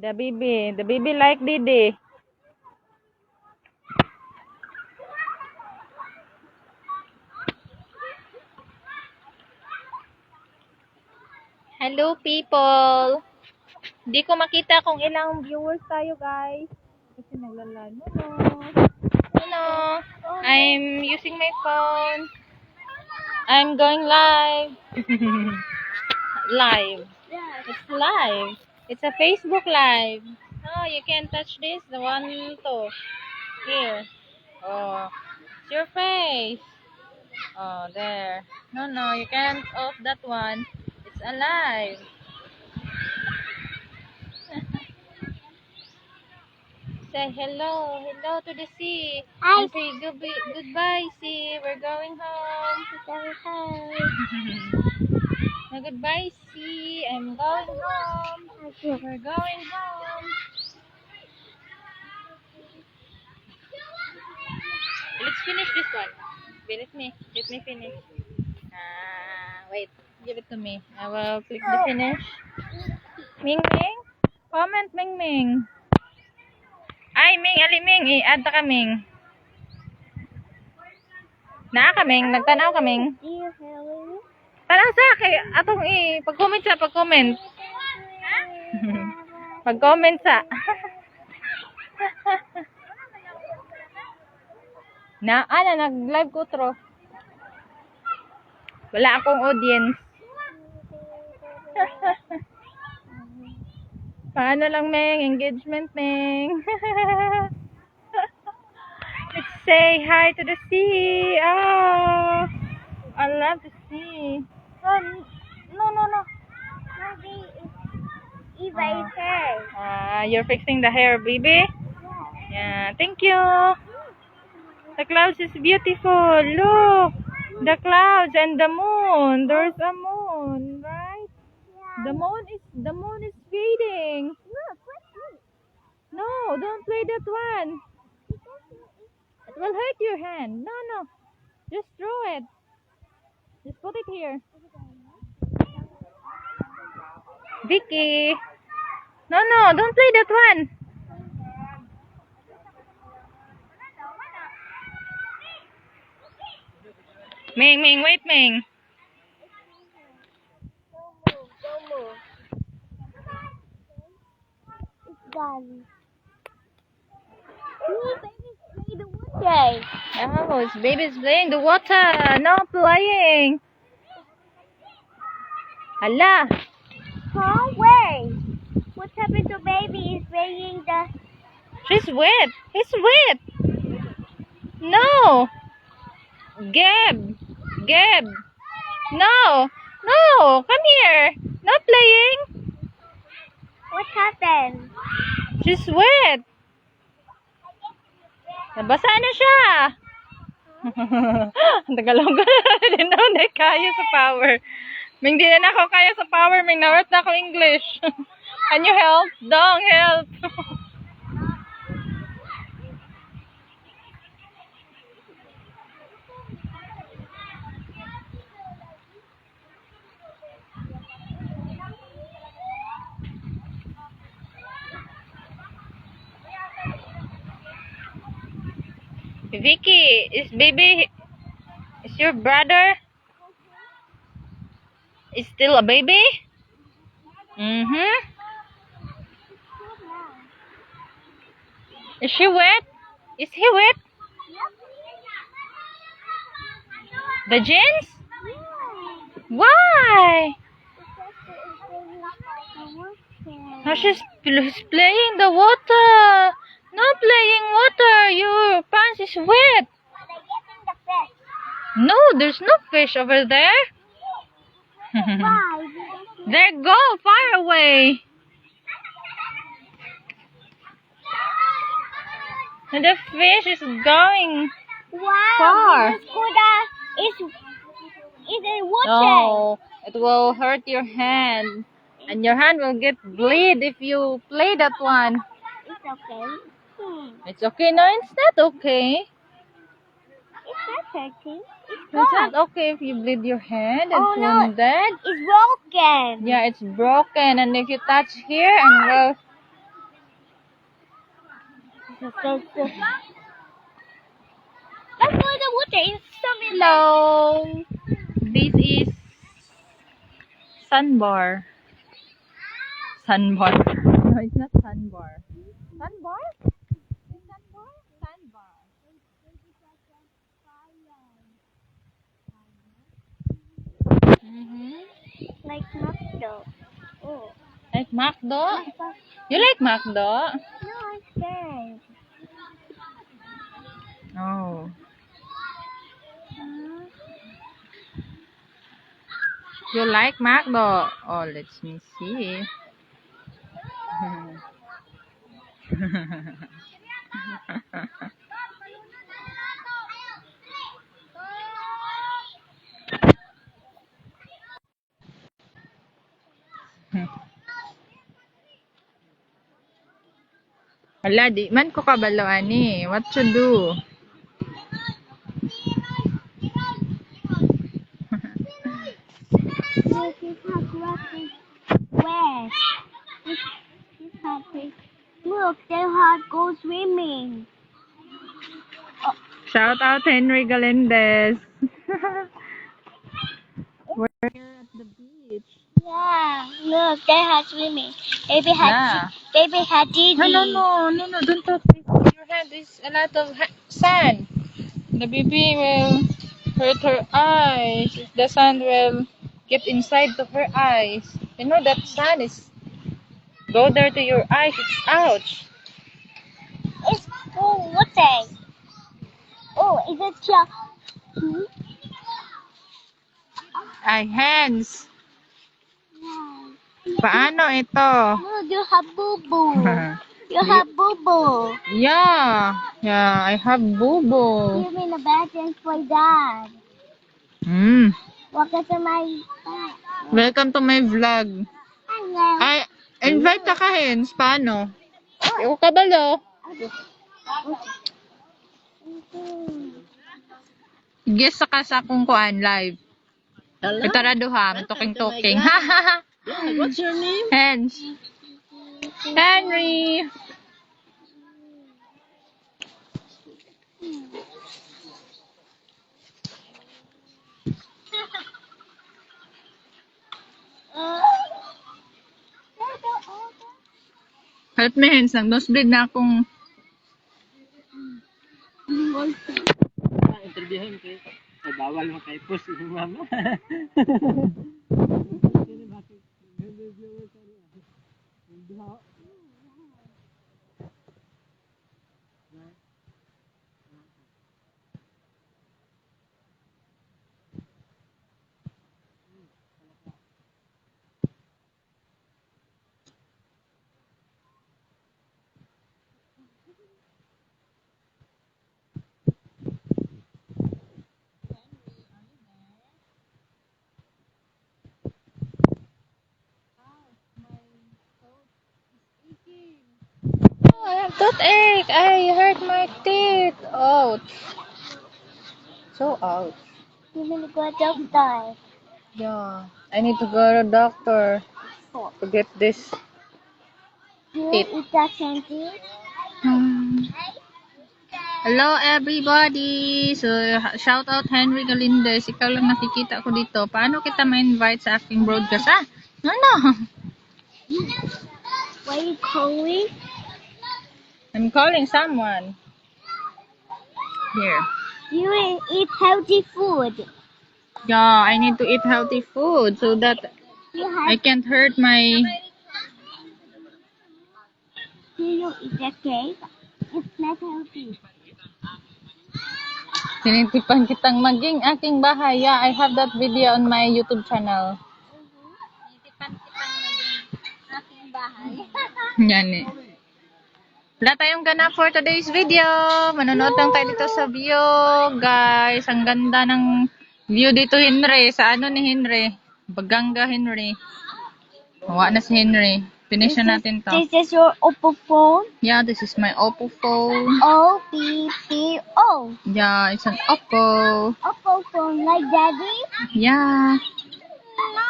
The baby like Didi. Hello people. Hindi ko makita kung ilang viewers tayo, guys. Kasi naglalano. Hello. I'm using my phone. I'm going live. Live. It's live. It's a Facebook live. Oh, you can touch this. The one to. Here. Oh, it's your face. Oh, there. No, you can't off that one. It's alive. Say hello to the sea. Hi. And say goodbye, sea. We're going home. Now, goodbye, sea. I'm going home. We're going home. Let's finish this one. Let me finish. Wait. Give it to me. I will click the finish. Ming Ming? Comment, Ming Ming. Ay, Ming, aliming. I-add na kaming. Naa kaming. Nagtanaw kaming. Tanaw sa kay atong pag-comment sa pag-comment. Pag-comment sa. Nag-live ko tro. Wala akong audience. Paano lang, Meng? Engagement, Meng. Let's say hi to the sea. Oh, I love the sea. Oh, no. Maybe Eva is hair. You're fixing the hair, baby? Yeah, thank you. The clouds is beautiful. Look, the clouds and the moon. There's a moon, right? The moon is fading. No, don't play that one. It will hurt your hand. No. Just throw it. Just put it here. Vicky. No, don't play that one. Ming, wait, Ming. Don't move. It's done. Oh, it's baby's playing the water. No playing. Hala. Huh? Wait. What happened to baby is playing the... She's wet. It's wet. No. Gab. No. Come here. Not playing. What happened? She's wet. Nabasa na siya. Tagalog. Hindi na kaya sa power. Ming, di na ako kaya sa power. Ming, na-worth na ako English. Can you help? Dong, help. Vicky, is your brother? Is still a baby? Is she wet? Is he wet? The jeans? Why? Now he's playing the water. Not playing water. Your pants is wet. No, there's no fish over there. Why? There go, far away. And the fish is going far. It's in water. No, it will hurt your hand. And your hand will get bleed if you play that one. It's okay. It's okay. No, it's not okay. It's not hurting. It's not okay if you bleed your hand. It's Oh, no. wounded. It's broken. Yeah, it's broken. And if you touch here and Let's go in the water. It's something Hello. This is sandbar. Sandbar. No, it's not sandbar. Sandbar? Sandbar? Sandbar. like McDo. Oh. Like McDo? You like McDo? No, I'm scared. Oh. You like McDo? Oh, let me see. Wala, di man ko kabalo ani. What to do? Look, it's not working. Where? It's happy. Look, their heart goes swimming. Shout out Henry Galindez. We're here at the beach. Yeah, look, their heart swimming. Baby had, Yeah. baby had Didi. No, don't touch this. Your hand is a lot of sand. The baby will hurt her eyes. The sand will get inside to her eyes. You know that sand is go there to your eyes. It's ouch. It's oh, what's that? Oh, is it your? Ay, hands. Yeah. Paano ito? Look, you have boo boo. You have boo boo. Yeah, I have boo-boo. Give me the badges for that. Welcome to my. Welcome to my vlog. Hello. Ay, invite ka Hens. Paano? Ikaw kabalo. Guess sa kasa kung kuan live. Itaraduha, talking. What's your name? Hens. Henry. Help me Hens, nag-nosebleed na akong Interviewin ko. Ay, bawal mo kay post yung mama. Oh, I have toothache. I hurt my teeth. Ouch. So ouch. You need to go to doctor. Yeah. I need to go to doctor to get this. You Teeth. eat that candy? Hello everybody! So, shout out Henry Galindez. Ikaw lang nakikita ko dito. Paano kita ma-invite sa aking broadcast? No. Why are you calling? I'm calling someone. Here. You eat healthy food. Yeah, I need to eat healthy food so that You I have can't hurt my... do you eat a cake? It's not healthy. Tinitipan kitang maging aking bahay. Yeah, I have that video on my YouTube channel. Aking bahay. Yan eh. Wala tayong ganap for today's video. Manonood lang tayo dito sa view, guys. Ang ganda ng view dito, Henry. Sa ano ni Henry? Baganga Henry. Hawa na si Henry. Finish na natin to. This is your Oppo phone? Yeah, this is my Oppo phone. O-P-P-O. Yeah, it's an Oppo. Oppo phone like daddy? Yeah. No.